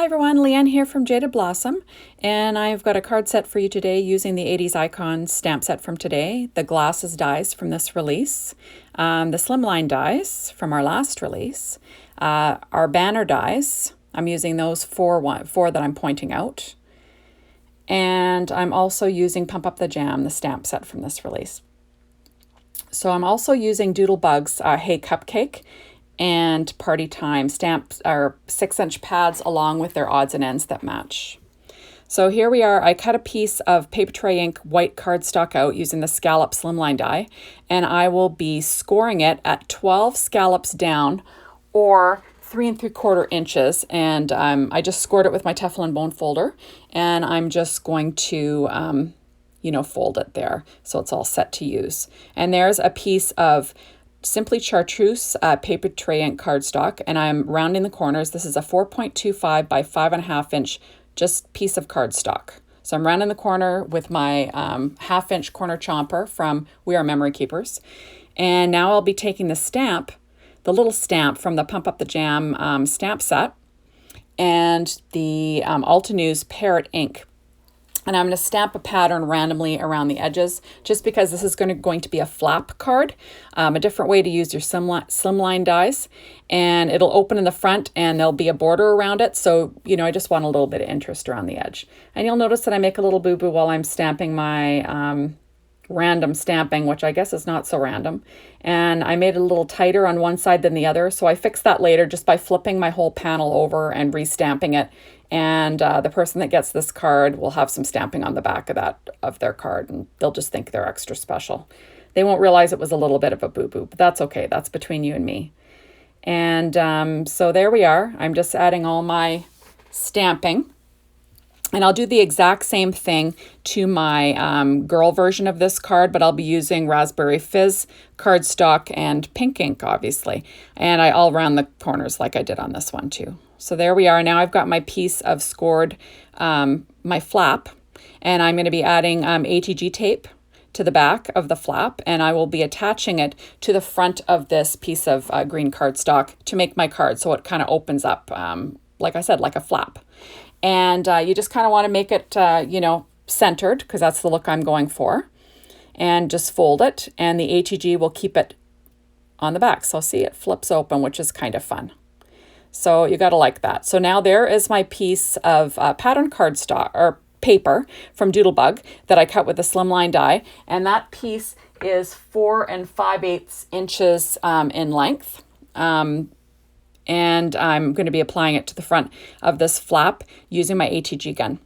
Hi everyone, Leanne here from Jaded Blossom, and I've got a card set for you today using the 80s Icon stamp set from today, the glasses dies from this release, the slimline dies from our last release, our banner dies. I'm using those four that I'm pointing out, and I'm also using Pump Up the Jam, the stamp set from this release. So I'm also using Doodlebug's Hey Cupcake and Party Time stamps, or 6-inch pads along with their odds and ends that match. So here we are. I cut a piece of paper tray ink white cardstock out using the scallop slimline die, and I will be scoring it at 12 scallops down or 3 3/4 inches, and I just scored it with my Teflon bone folder, and I'm just going to fold it there so it's all set to use. And there's a piece of Simply Chartreuse paper tray ink cardstock, and I'm rounding the corners. This is a 4.25 by 5.5 inch just piece of cardstock. So I'm rounding the corner with my 1/2 inch corner chomper from We Are Memory Keepers. And now I'll be taking the stamp, the little stamp from the Pump Up the Jam stamp set, and the Altenews Parrot ink. And I'm going to stamp a pattern randomly around the edges, just because this is going to be a flap card, a different way to use your slimline dies. And it'll open in the front and there'll be a border around it. So, I just want a little bit of interest around the edge. And you'll notice that I make a little boo-boo while I'm stamping my random stamping, which I guess is not so random. And I made it a little tighter on one side than the other. So I fixed that later just by flipping my whole panel over and restamping it. And the person that gets this card will have some stamping on the back of their card, and they'll just think they're extra special. They won't realize it was a little bit of a boo-boo, but that's okay. That's between you and me. And so there we are. I'm just adding all my stamping. And I'll do the exact same thing to my girl version of this card, but I'll be using Raspberry Fizz cardstock and pink ink, obviously. And I'll round the corners like I did on this one too. So there we are. Now I've got my piece of scored, my flap, and I'm going to be adding ATG tape to the back of the flap, and I will be attaching it to the front of this piece of green cardstock to make my card so it kind of opens up, like I said, like a flap. And you just kind of want to make it, centered, because that's the look I'm going for. And just fold it, and the ATG will keep it on the back. So see, it flips open, which is kind of fun. So you got to like that. So now there is my piece of pattern cardstock or paper from Doodlebug that I cut with a slimline die. And that piece is 4 5/8 inches in length. And I'm going to be applying it to the front of this flap using my ATG gun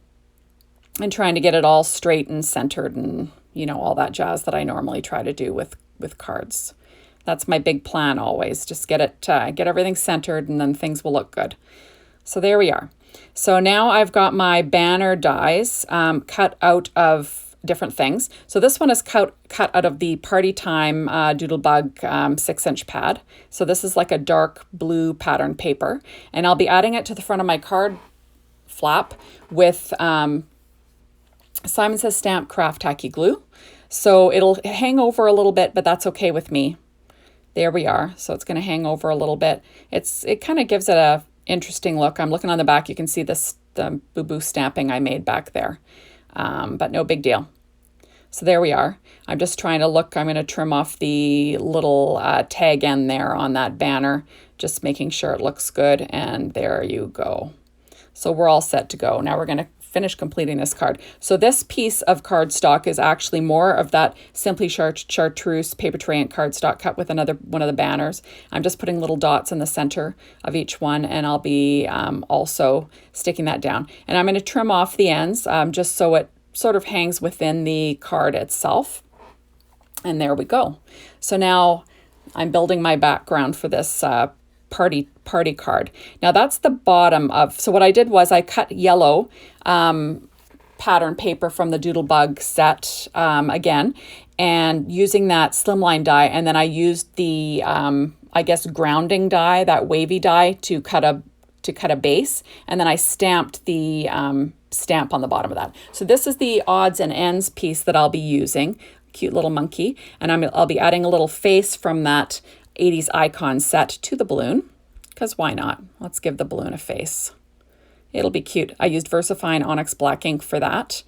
and trying to get it all straight and centered and, all that jazz that I normally try to do with cards. That's my big plan always. Just get everything centered, and then things will look good. So there we are. So now I've got my banner dies cut out of different things. So this one is cut out of the Party Time Doodlebug 6-inch pad. So this is like a dark blue pattern paper, and I'll be adding it to the front of my card flap with Simon Says Stamp Craft Tacky Glue. So it'll hang over a little bit, but that's okay with me. There we are. So it's going to hang over a little bit. It kind of gives it a interesting look. I'm looking on the back. You can see the boo-boo stamping I made back there, but no big deal. So there we are. I'm just trying to look. I'm going to trim off the little tag end there on that banner, just making sure it looks good. And there you go. So we're all set to go. Now we're going to finish completing this card. So this piece of cardstock is actually more of that Simply Chartreuse paper tray ink cardstock cut with another one of the banners. I'm just putting little dots in the center of each one, and I'll be also sticking that down. And I'm going to trim off the ends just so it sort of hangs within the card itself. And there we go. So now I'm building my background for this party card. Now that's the bottom of, so what I did was I cut yellow pattern paper from the Doodlebug set again, and using that slimline die, and then I used the grounding die, that wavy die, to cut a base, and then I stamped the stamp on the bottom of that. So this is the odds and ends piece that I'll be using. Cute little monkey, and I'll be adding a little face from that 80s Icon set to the balloon, because why not? Let's give the balloon a face. It'll be cute. I used VersaFine Onyx Black ink for that.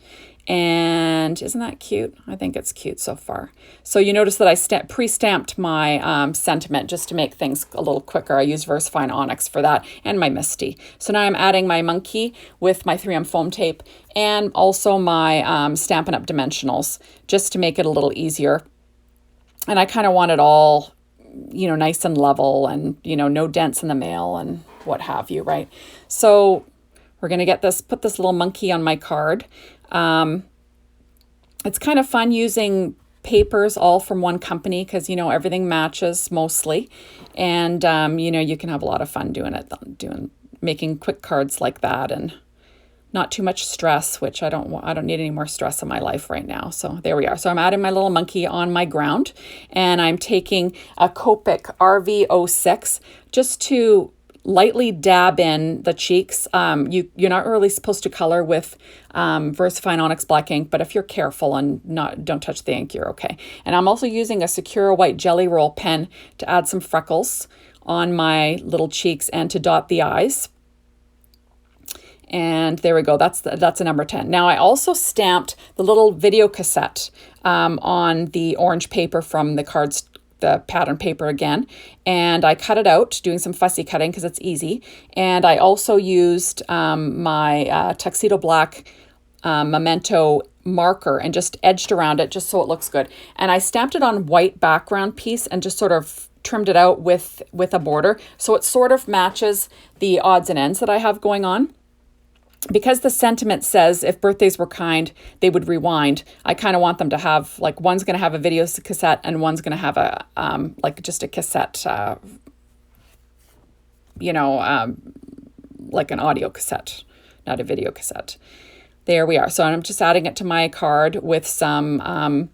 And isn't that cute? I think it's cute so far. So you notice that I pre-stamped my sentiment just to make things a little quicker. I used VersaFine Onyx for that and my Misty. So now I'm adding my monkey with my 3M foam tape and also my Stampin' Up! Dimensionals just to make it a little easier. And I kind of want it all, you know, nice and level and, you know, no dents in the mail and what have you, right? So we're going to put this little monkey on my card. It's kind of fun using papers all from one company because, you know, everything matches mostly. And, you know, you can have a lot of fun doing it, making quick cards like that and not too much stress, which I don't need any more stress in my life right now. So there we are. So I'm adding my little monkey on my ground and I'm taking a Copic RV06 just to lightly dab in the cheeks. You're not really supposed to color with VersaFine Onyx Black ink, but if you're careful and don't touch the ink, you're okay. And I'm also using a Secura white Jelly Roll pen to add some freckles on my little cheeks and to dot the eyes. And there we go. That's a number 10. Now I also stamped the little video cassette on the orange paper from the pattern paper again, and I cut it out doing some fussy cutting because it's easy. And I also used my tuxedo black memento marker and just edged around it just so it looks good. And I stamped it on white background piece and just sort of trimmed it out with a border so it sort of matches the odds and ends that I have going on. Because the sentiment says if birthdays were kind, they would rewind. I kind of want them to have, like, one's going to have a video cassette and one's going to have a, like just a cassette, you know, like an audio cassette, not a video cassette. There we are. So I'm just adding it to my card with some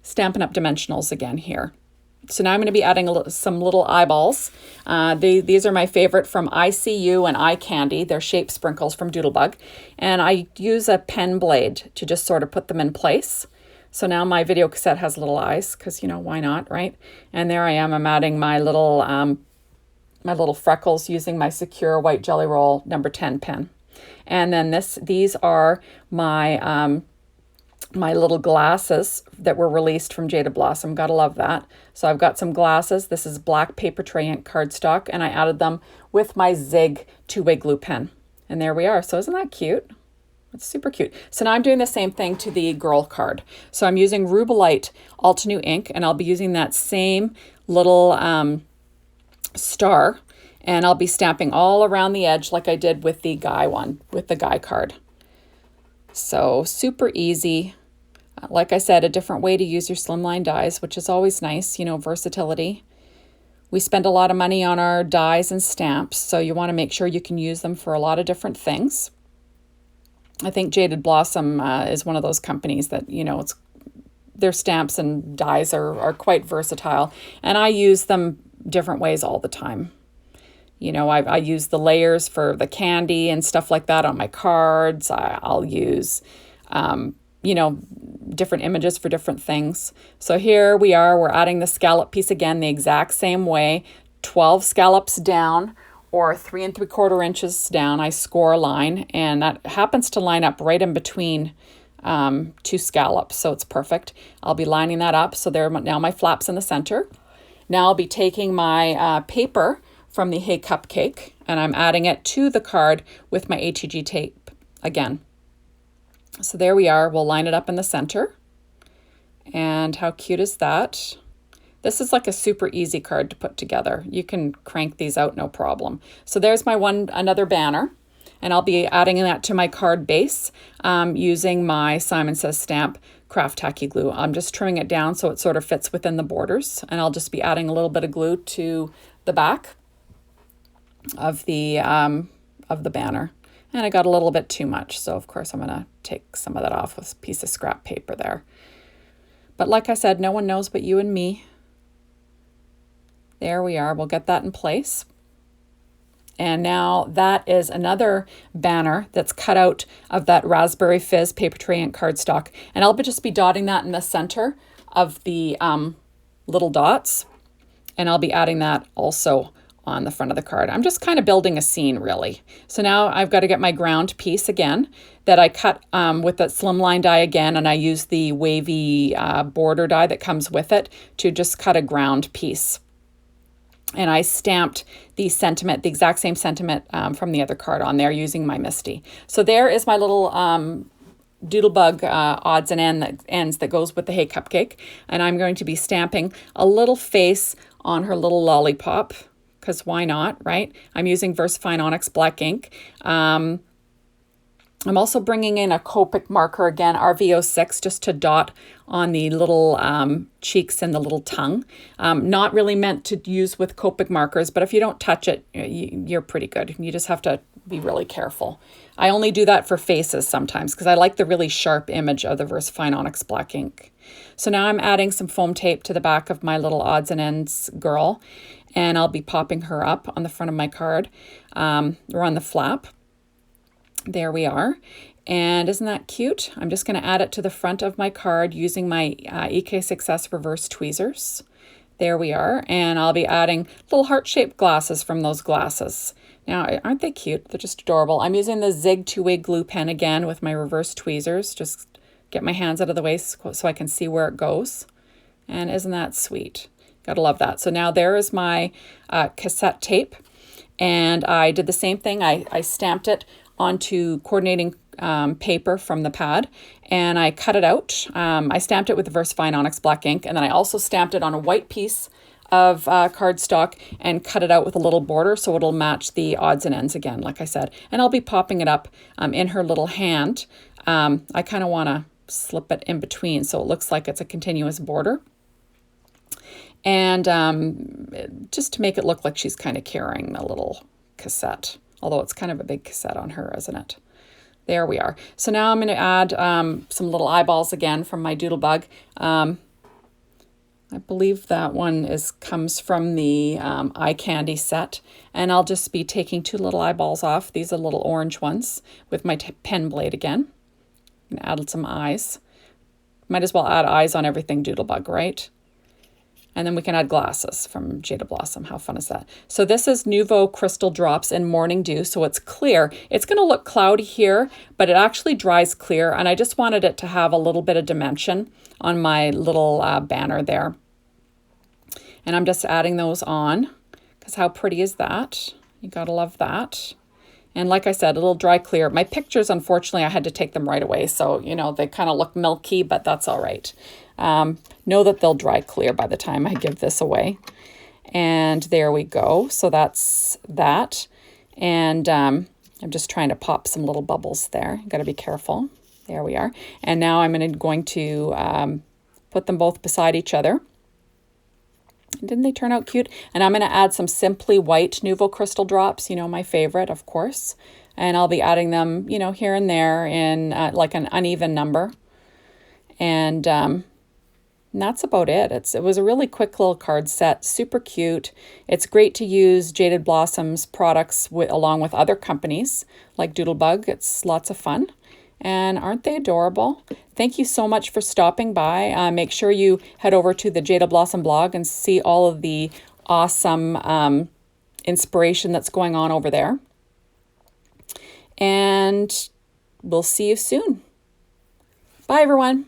Stampin' Up! Dimensionals again here. So now I'm going to be adding some little eyeballs. These are my favorite from ICU and Eye Candy. They're shape sprinkles from Doodlebug. And I use a pen blade to just sort of put them in place. So now my video cassette has little eyes because, you know, why not, right? And there I am. I'm adding my little freckles using my Secure White Jelly Roll number 10 pen. And then these are my my little glasses that were released from Jaded Blossom. Gotta love that. So I've got some glasses. This is black paper tray ink cardstock, and I added them with my Zig two-way glue pen. And there we are. So isn't that cute? It's super cute. So now I'm doing the same thing to the girl card. So I'm using Rubelite Altenew ink, and I'll be using that same little star, and I'll be stamping all around the edge like I did with the guy one, with the guy card. So super easy. Like I said, a different way to use your slimline dies, which is always nice, you know, versatility. We spend a lot of money on our dies and stamps, so you want to make sure you can use them for a lot of different things. I think Jaded Blossom is one of those companies that, you know, their stamps and dies are quite versatile, and I use them different ways all the time. You know, I use the layers for the candy and stuff like that on my cards. I'll use, you know, different images for different things. So here we are, we're adding the scallop piece again the exact same way, 12 scallops down or 3 3/4 inches down. I score a line, and that happens to line up right in between two scallops, so it's perfect. I'll be lining that up. So there are now my flaps in the center. Now I'll be taking my paper from the Hey Cupcake, and I'm adding it to the card with my ATG tape again. So there we are. We'll line it up in the center. And how cute is that? This is like a super easy card to put together. You can crank these out no problem. So there's my another banner, and I'll be adding that to my card base using my Simon Says Stamp craft tacky glue. I'm just trimming it down so it sort of fits within the borders, and I'll just be adding a little bit of glue to the back of the banner. And I got a little bit too much, so of course I'm going to take some of that off with a piece of scrap paper there. But like I said, no one knows but you and me. There we are. We'll get that in place. And now that is another banner that's cut out of that Raspberry Fizz paper tray ink cardstock. And I'll just be dotting that in the center of the little dots. And I'll be adding that also on the front of the card. I'm just kind of building a scene, really. So now I've got to get my ground piece again that I cut with that slimline die again, and I use the wavy border die that comes with it to just cut a ground piece. And I stamped the sentiment, the exact same sentiment from the other card on there using my MISTI. So there is my little Doodlebug odds and ends that goes with the Hey Cupcake. And I'm going to be stamping a little face on her little lollipop, because why not, right? I'm using VersaFine Onyx black ink. I'm also bringing in a Copic marker again, RV06, just to dot on the little cheeks and the little tongue. Not really meant to use with Copic markers, but if you don't touch it, you're pretty good. You just have to be really careful. I only do that for faces sometimes because I like the really sharp image of the VersaFine Onyx black ink. So now I'm adding some foam tape to the back of my little odds and ends girl, and I'll be popping her up on the front of my card or on the flap. There we are. And isn't that cute? I'm just going to add it to the front of my card using my EK Success reverse tweezers. There we are. And I'll be adding little heart-shaped glasses from those glasses. Now, aren't they cute? They're just adorable. I'm using the Zig two-way glue pen again with my reverse tweezers. Just get my hands out of the way so I can see where it goes. And isn't that sweet? Gotta love that. So now there is my cassette tape. And I did the same thing. I stamped it onto coordinating paper from the pad, and I cut it out. I stamped it with the VersaFine Onyx black ink, and then I also stamped it on a white piece of cardstock and cut it out with a little border so it'll match the odds and ends again, like I said. And I'll be popping it up in her little hand. I kind of want to slip it in between so it looks like it's a continuous border. And just to make it look like she's kind of carrying a little cassette, although it's kind of a big cassette on her, isn't it? There we are. So now I'm going to add some little eyeballs again from my Doodlebug. I believe that one comes from the eye candy set. And I'll just be taking two little eyeballs off. These are little orange ones with my pen blade again. I'm going to add some eyes. Might as well add eyes on everything Doodlebug, right? And then we can add glasses from Jaded Blossom. How fun is that? So this is Nouveau Crystal Drops in Morning Dew, so it's clear. It's going to look cloudy here, but it actually dries clear, and I just wanted it to have a little bit of dimension on my little banner there. And I'm just adding those on, because how pretty is that? You gotta love that. And like I said, it'll dry clear. My pictures, unfortunately, I had to take them right away, so, you know, they kind of look milky, but that's all right. Know that they'll dry clear by the time I give this away. And there we go. So that's that. And I'm just trying to pop some little bubbles there. Got to be careful. There we are. And now I'm going to put them both beside each other. Didn't they turn out cute? And I'm going to add some Simply White Nouveau Crystal Drops, you know, my favorite, of course. And I'll be adding them, you know, here and there in like an uneven number. And that's about it. It was a really quick little card set, super cute. It's great to use Jaded Blossom's products along with other companies like Doodlebug. It's lots of fun. And aren't they adorable? Thank you so much for stopping by. Make sure you head over to the Jaded Blossom blog and see all of the awesome inspiration that's going on over there. And we'll see you soon. Bye, everyone.